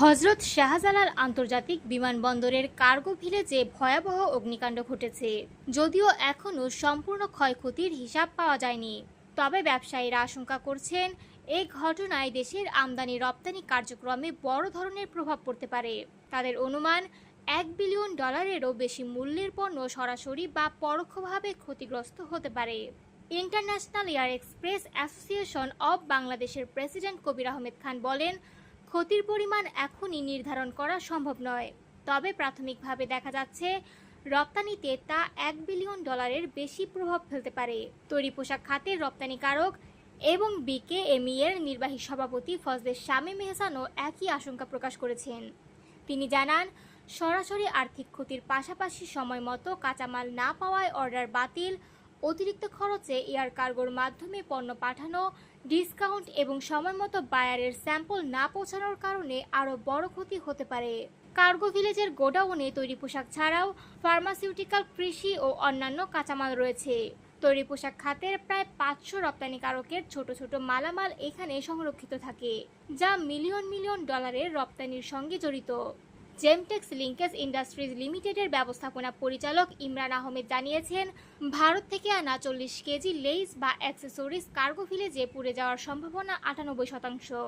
হজরত শাহজালাল আন্তর্জাতিক বিমানবন্দরের কার্গো ভিলেজে ভয়াবহ অগ্নিকাণ্ড ঘটেছে। যদিও এখনও সম্পূর্ণ ক্ষয়ক্ষতির হিসাব পাওয়া যায়নি, তবে ব্যবসায়ীরা আশঙ্কা করছেন এই ঘটনায় দেশের আমদানি রপ্তানি কার্যক্রমে বড় ধরনের প্রভাব পড়তে পারে। তাদের অনুমান, $1 বিলিয়নেরও বেশি মূল্যের পণ্য সরাসরি বা পরোক্ষভাবে ক্ষতিগ্রস্ত হতে পারে। International air express association of বাংলাদেশের প্রেসিডেন্ট কবির আহমেদ খান বলেন, ক্ষতির পরিমাণ এখনই নির্ধারণ করা সম্ভব নয়, তবে প্রাথমিকভাবে দেখা যাচ্ছে রপ্তানিতে তা $1 বিলিয়নের বেশি প্রভাব ফেলতে পারে। তৈরি পোশাক খাতের রপ্তানিকারক এবং বিকেএমই এর নির্বাহী সভাপতি ফজলে শামীম এহসানও একই আশঙ্কা প্রকাশ করেছেন। তিনি জানান, সরাসরি আর্থিক ক্ষতির পাশাপাশি সময়মতো কাঁচামাল না পাওয়ায় অর্ডার বাতিল, অতিরিক্ত খরচে এয়ার কার্গোর মাধ্যমে পণ্য পাঠানো, ডিসকাউন্ট এবং সময়মতো বায়ারের স্যাম্পল না পৌঁছানোর কারণে আরও বড় ক্ষতি হতে পারে। কার্গো ভিলেজের গোডাউনে তৈরি পোশাক ছাড়াও ফার্মাসিউটিক্যাল, কৃষি ও অন্যান্য কাঁচামাল রয়েছে। তৈরি পোশাক খাতের প্রায় 500 রপ্তানিকারকের ছোট ছোট মালামাল এখানে সংরক্ষিত থাকে, যা মিলিয়ন মিলিয়ন ডলারের রপ্তানির সঙ্গে জড়িত। জেমটেক্স লিঙ্কেজ ইন্ডাস্ট্রিজ লিমিটেডের ব্যবস্থাপনা পরিচালক ইমরান আহমেদ জানিয়েছেন, ভারত থেকে আনা 40 কেজি লেইস বা অ্যাক্সেসরিজ কার্গো ভিলেজে পুড়ে যাওয়ার সম্ভাবনা 98%।